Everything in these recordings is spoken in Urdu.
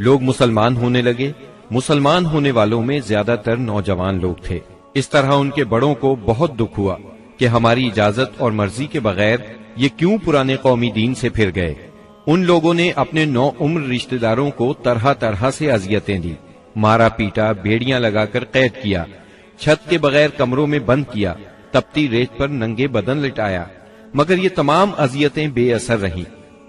لوگ مسلمان ہونے لگے۔ مسلمان ہونے والوں میں زیادہ تر نوجوان لوگ تھے۔ اس طرح ان کے بڑوں کو بہت دکھ ہوا کہ ہماری اجازت اور مرضی کے بغیر یہ کیوں پرانے قومی دین سے پھر گئے۔ ان لوگوں نے اپنے نو عمر رشتہ داروں کو طرح طرح سے اذیتیں دی، مارا پیٹا، بیڑیاں لگا کر قید کیا، چھت کے بغیر کمروں میں بند کیا، تپتی ریت پر ننگے بدن لٹایا، مگر یہ تمام اذیتیں بے اثر رہیں۔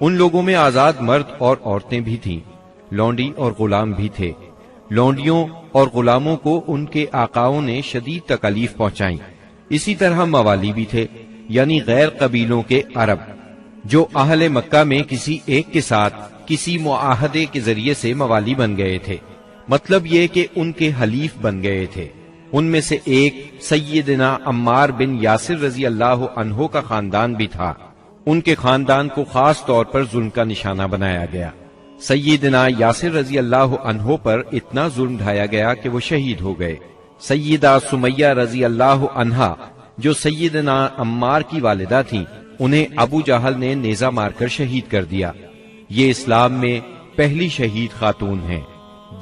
ان لوگوں میں آزاد مرد اور عورتیں بھی تھیں، لونڈی اور غلام بھی تھے۔ لونڈیوں اور غلاموں کو ان کے آقاؤں نے شدید تکالیف پہنچائیں۔ اسی طرح موالی بھی تھے، یعنی غیر قبیلوں کے عرب، جو اہل مکہ میں کسی ایک کے ساتھ کسی معاہدے کے ذریعے سے موالی بن گئے تھے، مطلب یہ کہ ان کے حلیف بن گئے تھے۔ ان میں سے ایک سیدنا عمار بن یاسر رضی اللہ عنہ کا خاندان بھی تھا۔ ان کے خاندان کو خاص طور پر ظلم کا نشانہ بنایا گیا۔ سیدنا یاسر رضی اللہ عنہ پر اتنا ظلم ڈھایا گیا کہ وہ شہید ہو گئے۔ سیدہ سمیہ رضی اللہ عنہا جو سیدنا عمار کی والدہ تھیں، انہیں ابو جہل نے نیزہ مار کر شہید کر دیا۔ یہ اسلام میں پہلی شہید خاتون ہیں۔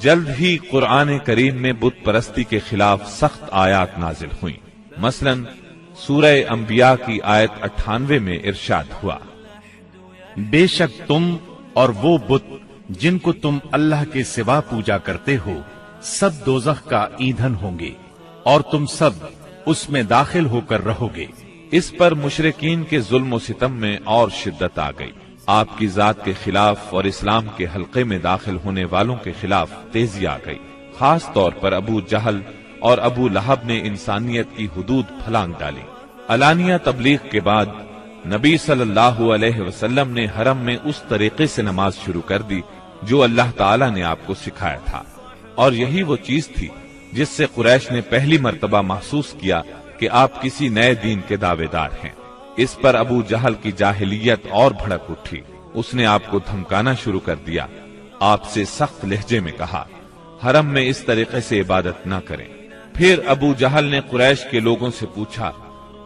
جلد ہی قرآن کریم میں بت پرستی کے خلاف سخت آیات نازل ہوئیں۔ مثلا سورہ انبیاء کی آیت 98 میں ارشاد ہوا، بے شک تم اور وہ بت جن کو تم اللہ کے سوا پوجا کرتے ہو سب دوزخ کا ایندھن ہوں گے اور تم سب اس میں داخل ہو کر رہو گے۔ اس پر مشرکین کے ظلم و ستم میں اور شدت آ گئی۔ آپ کی ذات کے خلاف اور اسلام کے حلقے میں داخل ہونے والوں کے خلاف تیزی آ گئی۔ خاص طور پر ابو جہل اور ابو لہب نے انسانیت کی حدود پھلانگ ڈالی۔ علانیہ تبلیغ کے بعد نبی صلی اللہ علیہ وسلم نے حرم میں اس طریقے سے نماز شروع کر دی جو اللہ تعالی نے آپ کو سکھایا تھا، اور یہی وہ چیز تھی جس سے قریش نے پہلی مرتبہ محسوس کیا کہ آپ کسی نئے دین کے دعوے دار ہیں۔ اس پر ابو جہل کی جاہلیت اور بھڑک اٹھی۔ اس نے آپ کو دھمکانا شروع کر دیا۔ آپ سے سخت لہجے میں کہا، حرم میں اس طریقے سے عبادت نہ کریں۔ پھر ابو جہل نے قریش کے لوگوں سے پوچھا،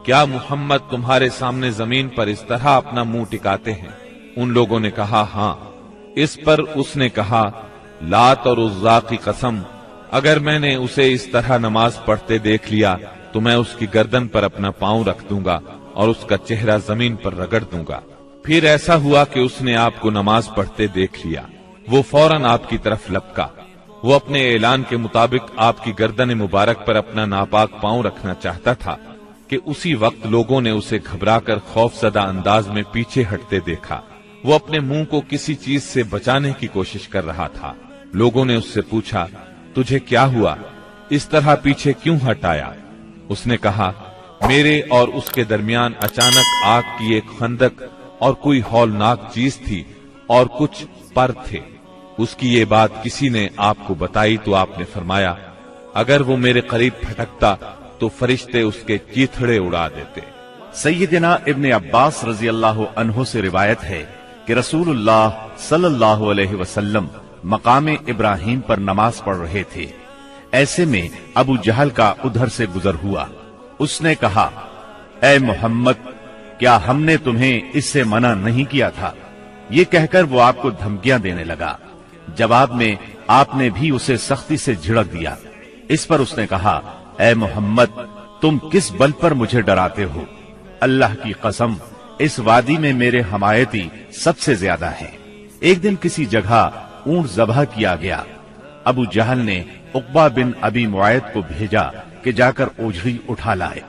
کیا محمد تمہارے سامنے زمین پر اس طرح اپنا منہ ٹکاتے ہیں؟ ان لوگوں نے کہا ہاں۔ اس پر اس نے کہا، لات اور عزا کی قسم، اگر میں نے اسے اس طرح نماز پڑھتے دیکھ لیا تو میں اس کی گردن پر اپنا پاؤں رکھ دوں گا اور اس کا چہرہ زمین پر رگڑ دوں گا۔ پھر ایسا ہوا کہ اس نے آپ کو نماز پڑھتے دیکھ لیا۔ وہ فوراً آپ کی طرف لپکا۔ وہ اپنے اعلان کے مطابق آپ کی گردن مبارک پر اپنا ناپاک پاؤں رکھنا چاہتا تھا کہ اسی وقت لوگوں نے اسے گھبرا کر خوف زدہ انداز میں پیچھے ہٹتے دیکھا۔ وہ اپنے منہ کو کسی چیز سے بچانے کی کوشش کر رہا تھا۔ لوگوں نے اس سے پوچھا، تجھے کیا ہوا؟ اس طرح پیچھے کیوں ہٹایا؟ اس نے کہا، میرے اور اس کے درمیان اچانک آگ کی ایک خندق اور کوئی ہولناک چیز تھی اور کچھ پر تھے۔ اس کی یہ بات کسی نے آپ کو بتائی تو آپ نے فرمایا، اگر وہ میرے قریب پھٹکتا تو فرشتے اس کے چیتھڑے اڑا دیتے۔ سیدنا ابن عباس رضی اللہ عنہ سے روایت ہے کہ رسول اللہ صلی اللہ علیہ وسلم مقام ابراہیم پر نماز پڑھ رہے تھے۔ ایسے میں ابو جہل کا ادھر سے گزر ہوا۔ اس نے کہا، اے محمد، کیا ہم نے تمہیں اس سے منع نہیں کیا تھا؟ یہ کہہ کر وہ آپ کو دھمکیاں دینے لگا۔ جواب میں آپ نے بھی اسے سختی سے جھڑک دیا۔ اس پر اس نے کہا، اے محمد، تم کس بل پر مجھے ڈراتے ہو؟ اللہ کی قسم، اس وادی میں میرے حمایتی سب سے زیادہ ہیں۔ ایک دن کسی جگہ اونٹ ذبح کیا گیا۔ ابو جہل نے عقبہ بن ابی معیط کو بھیجا کہ جا کر اوجھڑی اٹھا لائے،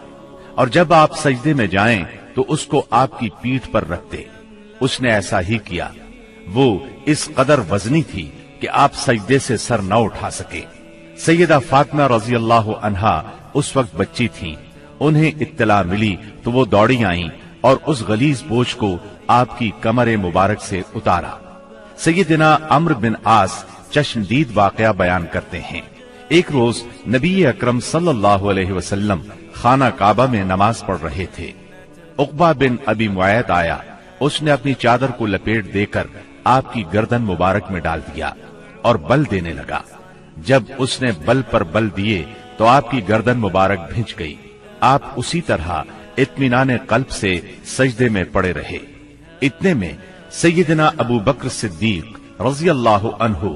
اور جب آپ سجدے میں جائیں تو اس کو آپ کی پیٹھ پر رکھتے۔ اس نے ایسا ہی کیا۔ وہ اس قدر وزنی تھی کہ آپ سجدے سے سر نہ اٹھا سکے۔ سیدہ فاطمہ رضی اللہ عنہا اس وقت بچی تھیں۔ انہیں اطلاع ملی تو وہ دوڑی آئیں اور اس غلیظ بوجھ کو آپ کی کمر مبارک سے اتارا۔ سیدنا عمرو بن عاص چشمدید واقعہ بیان کرتے ہیں۔ ایک روز نبی اکرم صلی اللہ علیہ وسلم خانہ کعبہ میں نماز پڑھ رہے تھے۔ عقبہ بن ابی معیط آیا۔ اس نے اپنی چادر کو لپیٹ دے کر آپ کی گردن مبارک میں ڈال دیا اور بل دینے لگا۔ جب اس نے بل پر بل دیے تو آپ کی گردن مبارک بھنج گئی۔ آپ اسی طرح اطمینان قلب سے سجدے میں پڑے رہے۔ اتنے میں سیدنا ابو بکر صدیق رضی اللہ عنہ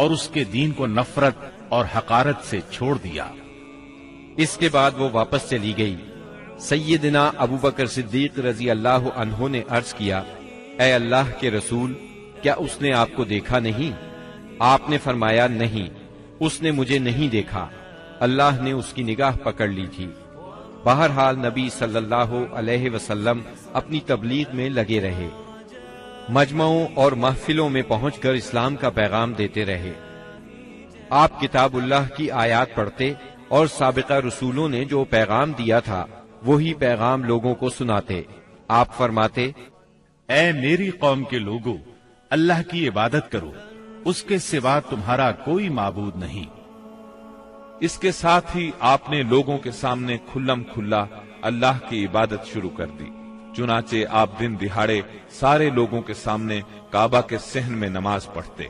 اور اس کے دین کو نفرت اور حقارت سے چھوڑ دیا۔ اس کے بعد وہ واپس چلی گئی۔ سیدنا ابو بکر صدیق رضی اللہ عنہ نے عرض کیا، اے اللہ کے رسول، کیا اس نے آپ کو دیکھا نہیں؟ آپ نے فرمایا، نہیں، اس نے مجھے نہیں دیکھا، اللہ نے اس کی نگاہ پکڑ لی تھی۔ بہرحال نبی صلی اللہ علیہ وسلم اپنی تبلیغ میں لگے رہے، مجمعوں اور محفلوں میں پہنچ کر اسلام کا پیغام دیتے رہے۔ آپ کتاب اللہ کی آیات پڑھتے اور سابقہ رسولوں نے جو پیغام دیا تھا وہی پیغام لوگوں کو سناتے۔ آپ فرماتے، اے میری قوم کے لوگو، اللہ کی عبادت کرو، اس کے سوا تمہارا کوئی معبود نہیں۔ اس کے ساتھ ہی آپ نے لوگوں کے سامنے کھلم کھلا اللہ کی عبادت شروع کر دی۔ چنانچہ آپ دن دہاڑے سارے لوگوں کے سامنے کعبہ کے صحن میں نماز پڑھتے۔